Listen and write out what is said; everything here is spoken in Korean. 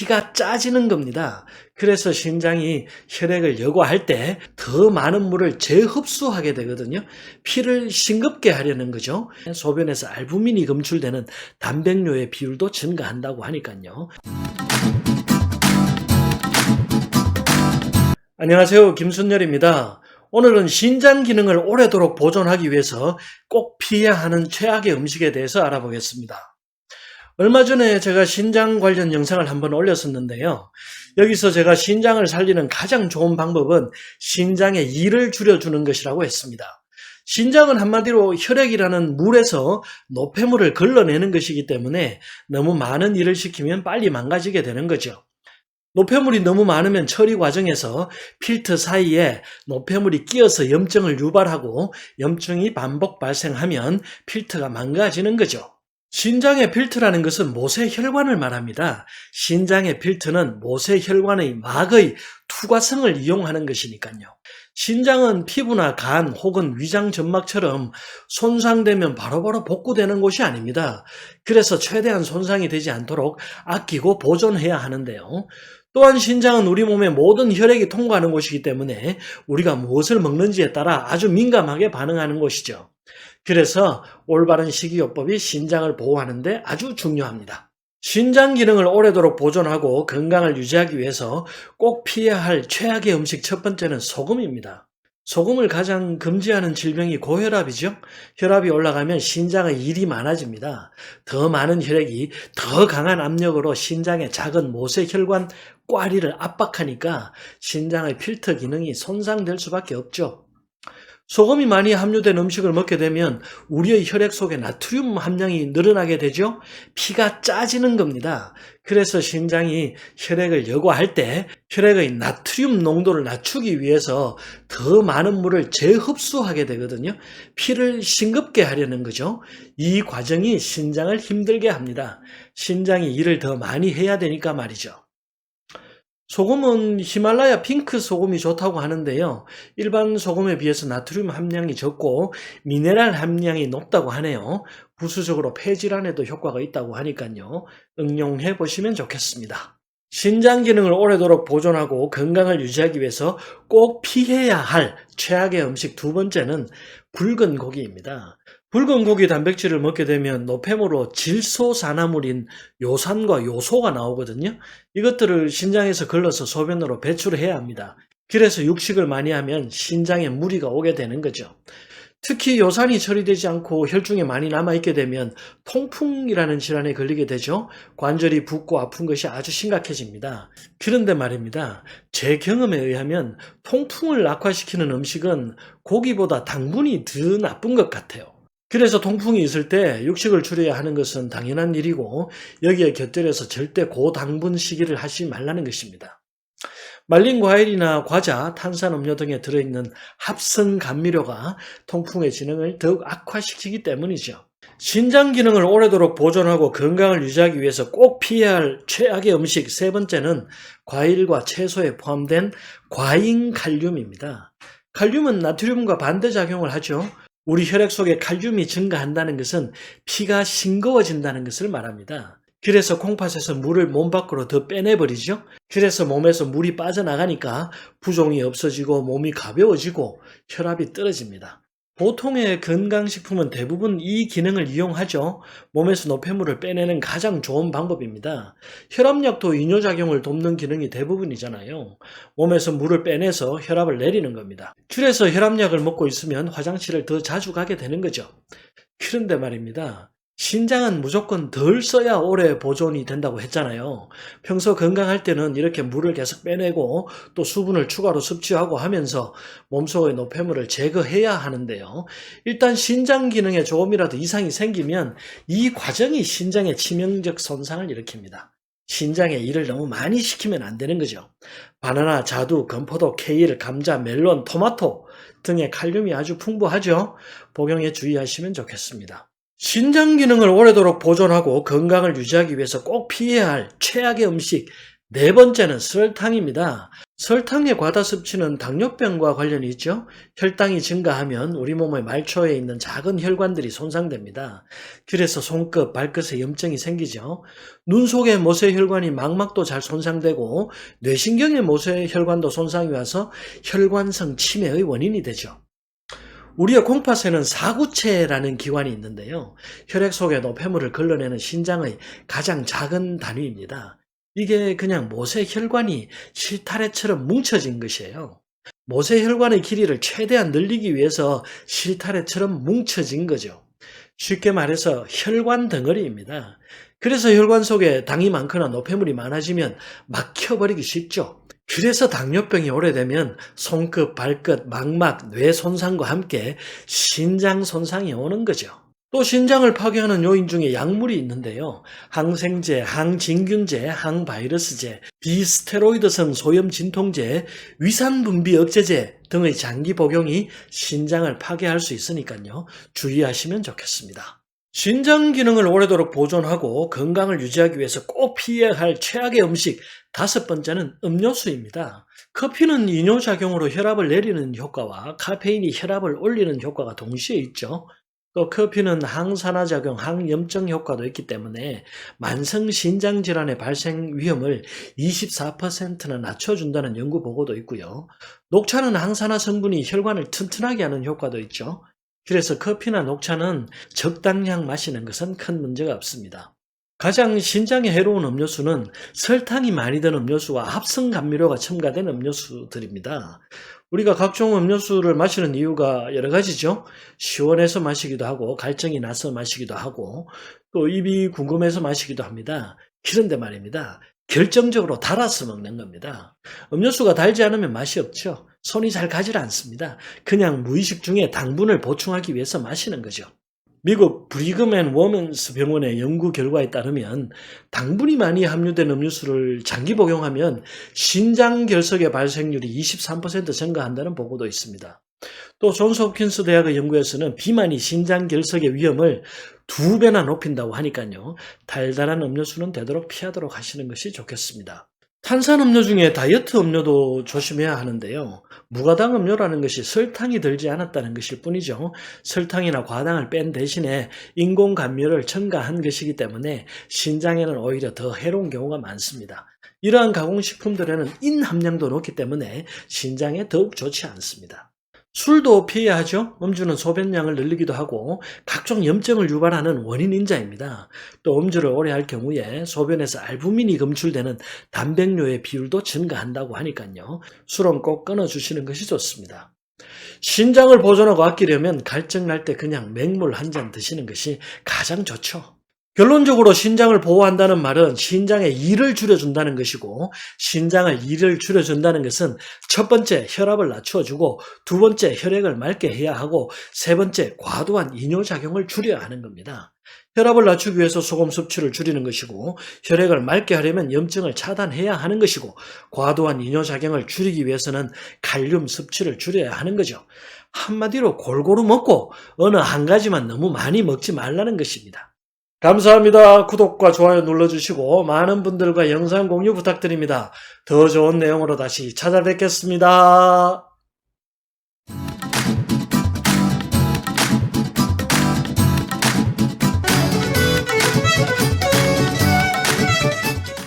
피가 짜지는 겁니다. 그래서 신장이 혈액을 여과할 때 더 많은 물을 재흡수하게 되거든요. 피를 싱겁게 하려는 거죠. 소변에서 알부민이 검출되는 단백뇨의 비율도 증가한다고 하니까요. 안녕하세요, 김순열입니다. 오늘은 신장 기능을 오래도록 보존하기 위해서 꼭 피해야 하는 최악의 음식에 대해서 알아보겠습니다. 얼마 전에 제가 신장 관련 영상을 한번 올렸었는데요. 여기서 제가 신장을 살리는 가장 좋은 방법은 신장의 일을 줄여주는 것이라고 했습니다. 신장은 한마디로 혈액이라는 물에서 노폐물을 걸러내는 것이기 때문에 너무 많은 일을 시키면 빨리 망가지게 되는 거죠. 노폐물이 너무 많으면 처리 과정에서 필터 사이에 노폐물이 끼어서 염증을 유발하고 염증이 반복 발생하면 필터가 망가지는 거죠. 신장의 필터라는 것은 모세혈관을 말합니다. 신장의 필터는 모세혈관의 막의 투과성을 이용하는 것이니까요. 신장은 피부나 간 혹은 위장 점막처럼 손상되면 바로바로 복구되는 곳이 아닙니다. 그래서 최대한 손상이 되지 않도록 아끼고 보존해야 하는데요. 또한 신장은 우리 몸의 모든 혈액이 통과하는 곳이기 때문에 우리가 무엇을 먹는지에 따라 아주 민감하게 반응하는 곳이죠. 그래서 올바른 식이요법이 신장을 보호하는 데 아주 중요합니다. 신장 기능을 오래도록 보존하고 건강을 유지하기 위해서 꼭 피해야 할 최악의 음식 첫 번째는 소금입니다. 소금을 가장 금지하는 질병이 고혈압이죠. 혈압이 올라가면 신장의 일이 많아집니다. 더 많은 혈액이 더 강한 압력으로 신장의 작은 모세혈관 꽈리를 압박하니까 신장의 필터 기능이 손상될 수밖에 없죠. 소금이 많이 함유된 음식을 먹게 되면 우리의 혈액 속에 나트륨 함량이 늘어나게 되죠. 피가 짜지는 겁니다. 그래서 신장이 혈액을 여과할 때 혈액의 나트륨 농도를 낮추기 위해서 더 많은 물을 재흡수하게 되거든요. 피를 싱겁게 하려는 거죠. 이 과정이 신장을 힘들게 합니다. 신장이 일을 더 많이 해야 되니까 말이죠. 소금은 히말라야 핑크 소금이 좋다고 하는데요. 일반 소금에 비해서 나트륨 함량이 적고 미네랄 함량이 높다고 하네요. 부수적으로 폐질환에도 효과가 있다고 하니까요. 응용해 보시면 좋겠습니다. 신장 기능을 오래도록 보존하고 건강을 유지하기 위해서 꼭 피해야 할 최악의 음식 두 번째는 붉은 고기입니다. 붉은 고기 단백질을 먹게 되면 노폐물로 질소산화물인 요산과 요소가 나오거든요. 이것들을 신장에서 걸러서 소변으로 배출해야 합니다. 그래서 육식을 많이 하면 신장에 무리가 오게 되는 거죠. 특히 요산이 처리되지 않고 혈중에 많이 남아있게 되면 통풍이라는 질환에 걸리게 되죠. 관절이 붓고 아픈 것이 아주 심각해집니다. 그런데 말입니다. 제 경험에 의하면 통풍을 악화시키는 음식은 고기보다 당분이 더 나쁜 것 같아요. 그래서 통풍이 있을 때 육식을 줄여야 하는 것은 당연한 일이고 여기에 곁들여서 절대 고당분 식이를 하지 말라는 것입니다. 말린 과일이나 과자, 탄산음료 등에 들어있는 합성 감미료가 통풍의 기능을 더욱 악화시키기 때문이죠. 신장 기능을 오래도록 보존하고 건강을 유지하기 위해서 꼭 피해야 할 최악의 음식 세 번째는 과일과 채소에 포함된 과잉칼륨입니다. 칼륨은 나트륨과 반대작용을 하죠. 우리 혈액 속에 칼륨이 증가한다는 것은 피가 싱거워진다는 것을 말합니다. 그래서 콩팥에서 물을 몸 밖으로 더 빼내버리죠. 그래서 몸에서 물이 빠져나가니까 부종이 없어지고 몸이 가벼워지고 혈압이 떨어집니다. 보통의 건강식품은 대부분 이 기능을 이용하죠. 몸에서 노폐물을 빼내는 가장 좋은 방법입니다. 혈압약도 이뇨작용을 돕는 기능이 대부분이잖아요. 몸에서 물을 빼내서 혈압을 내리는 겁니다. 그래서 혈압약을 먹고 있으면 화장실을 더 자주 가게 되는 거죠. 그런데 말입니다. 신장은 무조건 덜 써야 오래 보존이 된다고 했잖아요. 평소 건강할 때는 이렇게 물을 계속 빼내고 또 수분을 추가로 섭취하고 하면서 몸속의 노폐물을 제거해야 하는데요. 일단 신장 기능에 조금이라도 이상이 생기면 이 과정이 신장에 치명적 손상을 일으킵니다. 신장에 일을 너무 많이 시키면 안 되는 거죠. 바나나, 자두, 건포도, 케일, 감자, 멜론, 토마토 등의 칼륨이 아주 풍부하죠. 복용에 주의하시면 좋겠습니다. 신장 기능을 오래도록 보존하고 건강을 유지하기 위해서 꼭 피해야 할 최악의 음식 네 번째는 설탕입니다. 설탕의 과다 섭취는 당뇨병과 관련이 있죠. 혈당이 증가하면 우리 몸의 말초에 있는 작은 혈관들이 손상됩니다. 그래서 손끝, 발끝에 염증이 생기죠. 눈 속의 모세혈관이 망막도 잘 손상되고 뇌신경의 모세혈관도 손상이 와서 혈관성 치매의 원인이 되죠. 우리의 콩팥에는 사구체라는 기관이 있는데요. 혈액 속의 노폐물을 걸러내는 신장의 가장 작은 단위입니다. 이게 그냥 모세혈관이 실타래처럼 뭉쳐진 것이에요. 모세혈관의 길이를 최대한 늘리기 위해서 실타래처럼 뭉쳐진 거죠. 쉽게 말해서 혈관 덩어리입니다. 그래서 혈관 속에 당이 많거나 노폐물이 많아지면 막혀버리기 쉽죠. 그래서 당뇨병이 오래되면 손끝, 발끝, 망막, 뇌 손상과 함께 신장 손상이 오는 거죠. 또 신장을 파괴하는 요인 중에 약물이 있는데요. 항생제, 항진균제, 항바이러스제, 비스테로이드성 소염 진통제, 위산 분비 억제제 등의 장기 복용이 신장을 파괴할 수 있으니까요. 주의하시면 좋겠습니다. 신장 기능을 오래도록 보존하고 건강을 유지하기 위해서 꼭 피해야 할 최악의 음식 5번째는 음료수입니다. 커피는 이뇨작용으로 혈압을 내리는 효과와 카페인이 혈압을 올리는 효과가 동시에 있죠. 또 커피는 항산화작용, 항염증 효과도 있기 때문에 만성 신장질환의 발생 위험을 24%나 낮춰준다는 연구 보고도 있고요. 녹차는 항산화 성분이 혈관을 튼튼하게 하는 효과도 있죠. 그래서 커피나 녹차는 적당량 마시는 것은 큰 문제가 없습니다. 가장 신장에 해로운 음료수는 설탕이 많이 든 음료수와 합성 감미료가 첨가된 음료수들입니다. 우리가 각종 음료수를 마시는 이유가 여러 가지죠. 시원해서 마시기도 하고 갈증이 나서 마시기도 하고 또 입이 궁금해서 마시기도 합니다. 그런데 말입니다. 결정적으로 달아서 먹는 겁니다. 음료수가 달지 않으면 맛이 없죠. 손이 잘 가지 않습니다. 그냥 무의식 중에 당분을 보충하기 위해서 마시는 거죠. 미국 브리금 앤 워먼스 병원의 연구 결과에 따르면 당분이 많이 함유된 음료수를 장기 복용하면 신장 결석의 발생률이 23% 증가한다는 보고도 있습니다. 또 존스 홉킨스 대학의 연구에서는 비만이 신장 결석의 위험을 2배나 높인다고 하니까요. 달달한 음료수는 되도록 피하도록 하시는 것이 좋겠습니다. 탄산음료 중에 다이어트 음료도 조심해야 하는데요. 무가당 음료라는 것이 설탕이 들지 않았다는 것일 뿐이죠. 설탕이나 과당을 뺀 대신에 인공 감미료를 첨가한 것이기 때문에 신장에는 오히려 더 해로운 경우가 많습니다. 이러한 가공식품들에는 인 함량도 높기 때문에 신장에 더욱 좋지 않습니다. 술도 피해야 하죠. 음주는 소변량을 늘리기도 하고 각종 염증을 유발하는 원인인자입니다. 또 음주를 오래 할 경우에 소변에서 알부민이 검출되는 단백뇨의 비율도 증가한다고 하니까요. 술은 꼭 끊어주시는 것이 좋습니다. 신장을 보존하고 아끼려면 갈증 날 때 그냥 맹물 한 잔 드시는 것이 가장 좋죠. 결론적으로 신장을 보호한다는 말은 신장의 일을 줄여준다는 것이고 신장의 일을 줄여준다는 것은 첫 번째 혈압을 낮춰주고 두 번째 혈액을 맑게 해야 하고 세 번째 과도한 이뇨작용을 줄여야 하는 겁니다. 혈압을 낮추기 위해서 소금 섭취를 줄이는 것이고 혈액을 맑게 하려면 염증을 차단해야 하는 것이고 과도한 이뇨작용을 줄이기 위해서는 칼륨 섭취를 줄여야 하는 거죠. 한마디로 골고루 먹고 어느 한 가지만 너무 많이 먹지 말라는 것입니다. 감사합니다. 구독과 좋아요 눌러주시고 많은 분들과 영상 공유 부탁드립니다. 더 좋은 내용으로 다시 찾아뵙겠습니다.